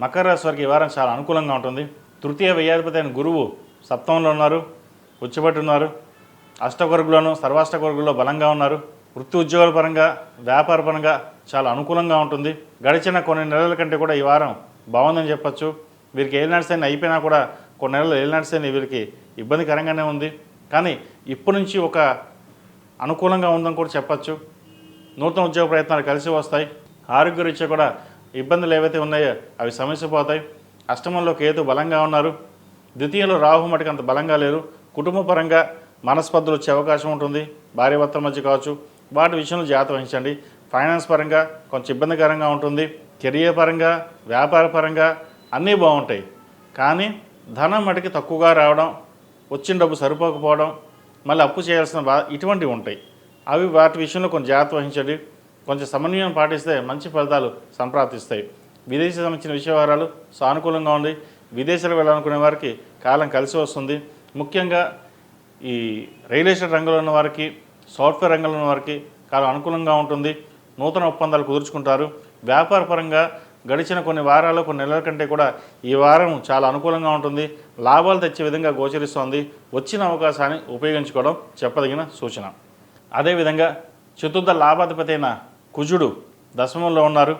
మకర రాశి వారికి ఈ వారం చాలా అనుకూలంగా ఉంటుంది. తృతీయ వ్యయాధిపతి అయిన గురువు సప్తమంలో ఉన్నారు, ఉచ్చబట్టి ఉన్నారు. అష్టవర్గులను సర్వాష్టవర్గుల్లో బలంగా ఉన్నారు. వృత్తి ఉద్యోగాల పరంగా వ్యాపార పరంగా చాలా అనుకూలంగా ఉంటుంది. గడిచిన కొన్ని నెలల కంటే కూడా ఈ వారం బాగుందని చెప్పచ్చు. వీరికి ఏలినాటి శని అయిపోయినా కూడా కొన్ని నెలలు ఏలినాటి శని వీరికి ఇబ్బందికరంగానే ఉంది. కానీ ఇప్పటి నుంచి ఒక అనుకూలంగా ఉందని కూడా చెప్పచ్చు. నూతన ఉద్యోగ ప్రయత్నాలు కలిసి వస్తాయి. ఆరోగ్యరీత్యా కూడా ఇబ్బందులు ఏవైతే ఉన్నాయో అవి సమస్యపోతాయి. అష్టమంలో కేతు బలంగా ఉన్నారు. ద్వితీయంలో రాహు మటుకు అంత బలంగా లేరు. కుటుంబ పరంగా మనస్పర్ధలు వచ్చే అవకాశం ఉంటుంది. భార్యాభర్తల మధ్య కావచ్చు, వాటి విషయంలో జాగ్రత్త వహించండి. ఫైనాన్స్ పరంగా కొంచెం ఇబ్బందికరంగా ఉంటుంది. కెరియర్ పరంగా వ్యాపార పరంగా అన్నీ బాగుంటాయి. కానీ ధనం మటుకి తక్కువగా రావడం, వచ్చిన డబ్బు సరిపోకపోవడం, మళ్ళీ అప్పు చేయాల్సిన ఇటువంటివి ఉంటాయి. అవి వాటి విషయంలో కొంచెం జాగ్రత్త వహించండి. కొంచెం సమన్వయం పాటిస్తే మంచి ఫలితాలు సంప్రాప్తిస్తాయి. విదేశీ సంబంధించిన విషయవారాలు సానుకూలంగా ఉంది. విదేశాలకు వెళ్ళాలనుకునే వారికి కాలం కలిసి వస్తుంది. ముఖ్యంగా ఈ రియల్ ఎస్టేట్ రంగంలో ఉన్న వారికి, సాఫ్ట్వేర్ రంగంలో ఉన్న వారికి కాలం అనుకూలంగా ఉంటుంది. నూతన ఒప్పందాలు కుదుర్చుకుంటారు. వ్యాపార పరంగా గడిచిన కొన్ని వారాలు కొన్ని నెలల కంటే కూడా ఈ వారం చాలా అనుకూలంగా ఉంటుంది. లాభాలు తెచ్చే విధంగా గోచరిస్తోంది. వచ్చిన అవకాశాన్ని ఉపయోగించుకోవడం చెప్పదగిన సూచన. అదేవిధంగా చతుర్థ లాభాధిపతి అయిన కుజుడు దశమంలో ఉన్నారు.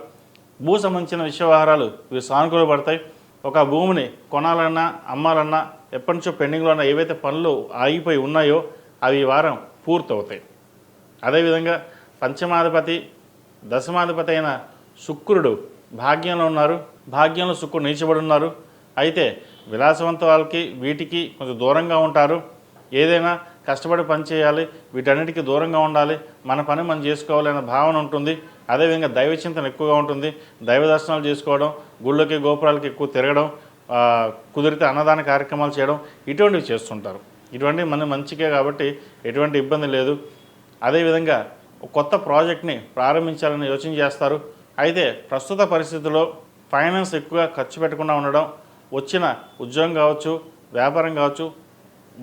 భూ సంబంధించిన విషయవహారాలు ఇవి సానుకూలపడతాయి. ఒక భూమిని కొనాలన్నా అమ్మాలన్నా ఎప్పటి నుంచో పెండింగ్లో ఉన్న ఏవైతే పనులు ఆగిపోయి ఉన్నాయో అవి ఈ వారం పూర్తవుతాయి. అదేవిధంగా పంచమాధిపతి దశమాధిపతి అయిన శుక్రుడు భాగ్యంలో ఉన్నారు. భాగ్యంలో శుక్రుడు నీచబడి ఉన్నారు. అయితే విలాసవంత వాళ్ళకి వీటికి కొంచెం దూరంగా ఉంటారు. ఏదైనా కష్టపడి పని చేయాలి, వీటన్నిటికీ దూరంగా ఉండాలి, మన పని మనం చేసుకోవాలి అనే భావన ఉంటుంది. అదేవిధంగా దైవ చింతన ఎక్కువగా ఉంటుంది. దైవ దర్శనాలు చేసుకోవడం, గుళ్ళకి గోపురాలకి ఎక్కువ తిరగడం, కుదిరితే అన్నదాన కార్యక్రమాలు చేయడం ఇటువంటివి చేస్తుంటారు. ఇటువంటి మన మంచికే కాబట్టి ఎటువంటి ఇబ్బంది లేదు. అదేవిధంగా కొత్త ప్రాజెక్ట్ని ప్రారంభించాలని యోచన చేస్తారు. అయితే ప్రస్తుత పరిస్థితుల్లో ఫైనాన్స్ ఎక్కువగా ఖర్చు పెట్టకుండా ఉండడం, వచ్చిన ఉద్యోగం కావచ్చు, వ్యాపారం కావచ్చు,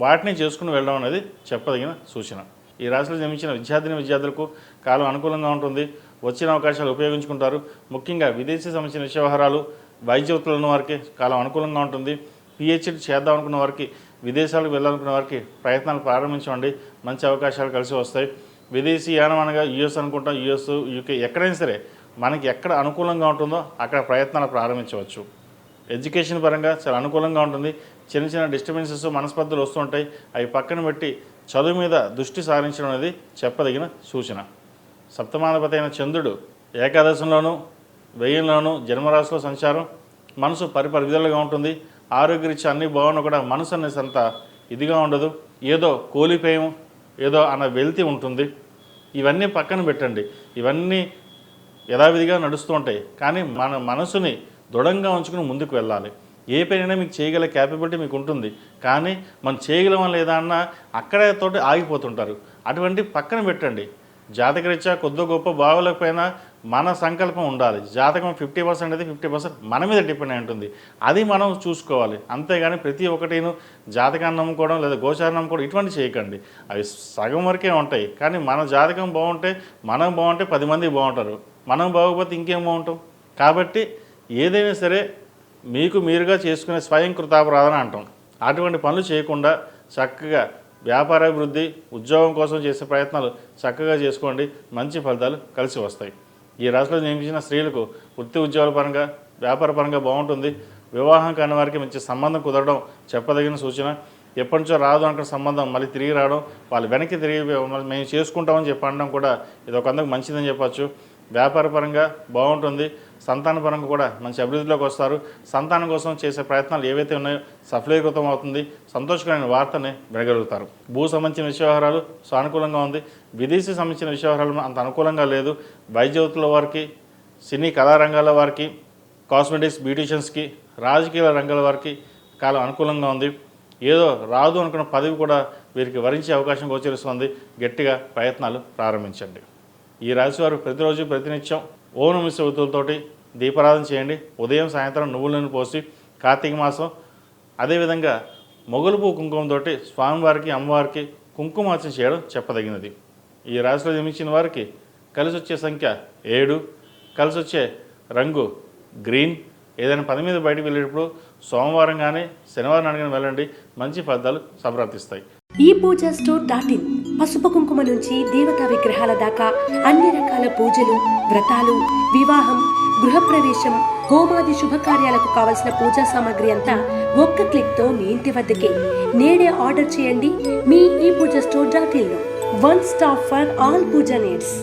వాటిని చేసుకుని వెళ్ళడం అనేది చెప్పదగిన సూచన. ఈ రాశిలో జన్మించిన విద్యార్థులకు కాలం అనుకూలంగా ఉంటుంది. వచ్చిన అవకాశాలు ఉపయోగించుకుంటారు. ముఖ్యంగా విదేశీ సంబంధించిన విషయవహారాలు వైద్య వృత్తులు ఉన్న వారికి కాలం అనుకూలంగా ఉంటుంది. పిహెచ్డి చేద్దాం అనుకున్న వారికి, విదేశాలకు వెళ్ళాలనుకున్న వారికి ప్రయత్నాలు ప్రారంభించండి. మంచి అవకాశాలు కలిసి వస్తాయి. విదేశీ యానం అనగా యుఎస్ అనుకుంటాం, యుఎస్, యూకే, ఎక్కడైనా సరే మనకి ఎక్కడ అనుకూలంగా ఉంటుందో అక్కడ ప్రయత్నాలు ప్రారంభించవచ్చు. ఎడ్యుకేషన్ పరంగా చాలా అనుకూలంగా ఉంటుంది. చిన్న చిన్న డిస్టర్బెన్సెస్, మనస్పర్ధలు వస్తుంటాయి. అవి పక్కన పెట్టి చదువు మీద దృష్టి సారించడం అనేది చెప్పదగిన సూచన. సప్తమాధిపతి అయిన చంద్రుడు ఏకాదశంలోనూ వ్యయంలోనూ జన్మరాశిలో సంచారం. మనసు పరివిధాలుగా ఉంటుంది. ఆరోగ్యరీత్యా అన్నీ బాగున్నా కూడా మనసు అనేది అంత ఇదిగా ఉండదు. ఏదో కోలిపోయాం ఏదో అన్న వెళ్తి ఉంటుంది. ఇవన్నీ పక్కన పెట్టండి. ఇవన్నీ యథావిధిగా నడుస్తూ ఉంటాయి. కానీ మన మనసుని దృఢంగా ఉంచుకుని ముందుకు వెళ్ళాలి. ఏ పనైనా మీకు చేయగల క్యాపబిలిటీ మీకు ఉంటుంది. కానీ మనం చేయగలమా లేదా అన్న అక్కడే తోటి ఆగిపోతుంటారు. అటువంటి పక్కన పెట్టండి. జాతకరీత్యా కొద్ది గొప్ప బాగోలేకపోయినా మన సంకల్పం ఉండాలి. జాతకం 50% అయితే 50% మన మీద డిపెండ్ అయి ఉంటుంది. అది మనం చూసుకోవాలి. అంతేగాని ప్రతి ఒక్కటిను జాతకాన్ని నమ్ముకోవడం లేదా గోచారం నమ్ముకోవడం ఇటువంటి చేయకండి. అవి సగం వరకే ఉంటాయి. కానీ మన జాతకం బాగుంటే, మనం బాగుంటే 10 మంది బాగుంటారు. మనం బాగోకపోతే ఇంకేం బాగుంటాం. కాబట్టి ఏదైనా సరే మీకు మీరుగా చేసుకునే స్వయం కృతాపరాధన అంటాం. అటువంటి పనులు చేయకుండా చక్కగా వ్యాపారాభివృద్ధి, ఉద్యోగం కోసం చేసే ప్రయత్నాలు చక్కగా చేసుకోండి. మంచి ఫలితాలు కలిసి వస్తాయి. ఈ రాశిలో జన్మించిన స్త్రీలకు వృత్తి ఉద్యోగాల పరంగా వ్యాపార పరంగా బాగుంటుంది. వివాహం కాని వారికి మంచి సంబంధం కుదరడం చెప్పదగిన సూచన. ఎప్పటి నుంచో రాదు అనుకున్న సంబంధం మళ్ళీ తిరిగి రావడం, వాళ్ళు వెనక్కి తిరిగి మేము చేసుకుంటామని చెప్పడం కూడా ఇది ఒక అందుకు మంచిదని చెప్పచ్చు. వ్యాపార పరంగా బాగుంటుంది. సంతాన పరంగా కూడా మంచి అభివృద్ధిలోకి వస్తారు. సంతానం కోసం చేసే ప్రయత్నాలు ఏవైతే ఉన్నాయో సఫలీకృతం అవుతుంది. సంతోషకరమైన వార్తని వినగలుగుతారు. భూ సంబంధించిన విషయవహారాలు సానుకూలంగా ఉంది. విదేశీ సంబంధించిన విషయవహారాలు అంత అనుకూలంగా లేదు. వైద్య వృత్తుల వారికి, సినీ కళారంగాల వారికి, కాస్మెటిక్స్, బ్యూటీషియన్స్కి, రాజకీయ రంగాల వారికి కాలం అనుకూలంగా ఉంది. ఏదో రాదు అనుకున్న పదవి కూడా వీరికి వరించే అవకాశం గోచరిస్తుంది. గట్టిగా ప్రయత్నాలు ప్రారంభించండి. ఈ రాశివారు ప్రతిరోజు ప్రతినిత్యం ఓం నమః శివాయతోటి దీపారాధన చేయండి. ఉదయం సాయంత్రం నువ్వుల నూనె పోసి కార్తీక మాసం. అదేవిధంగా మొగలు పువ్వు కుంకుమతోటి స్వామివారికి, అమ్మవారికి కుంకుమార్చన చేయడం చెప్పదగినది. ఈ రాశిలో జన్మించిన వారికి కలిసి వచ్చే సంఖ్య 7, కలిసి వచ్చే రంగు గ్రీన్, ఏదైనా పని మీద బయటకు వెళ్ళేటప్పుడు సోమవారం కానీ శనివారం కానీ వెళ్ళండి, మంచి ఫలితాలు సంప్రాప్తిస్తాయి. ఈ పూజా స్టోర్ .in పసుపు కుంకుమ నుంచి దేవతా విగ్రహాల దాకా అన్ని రకాల పూజలు, వ్రతాలు, వివాహం, గృహప్రవేశం, హోమాది శుభకార్యాలకు కావలసిన పూజా సామాగ్రి అంతా ఒక్క క్లిక్తో మీ ఇంటి వద్దకే. నేడే ఆర్డర్ చేయండి మీ ఈ పూజా స్టోర్ .in లో. One stop for all puja needs.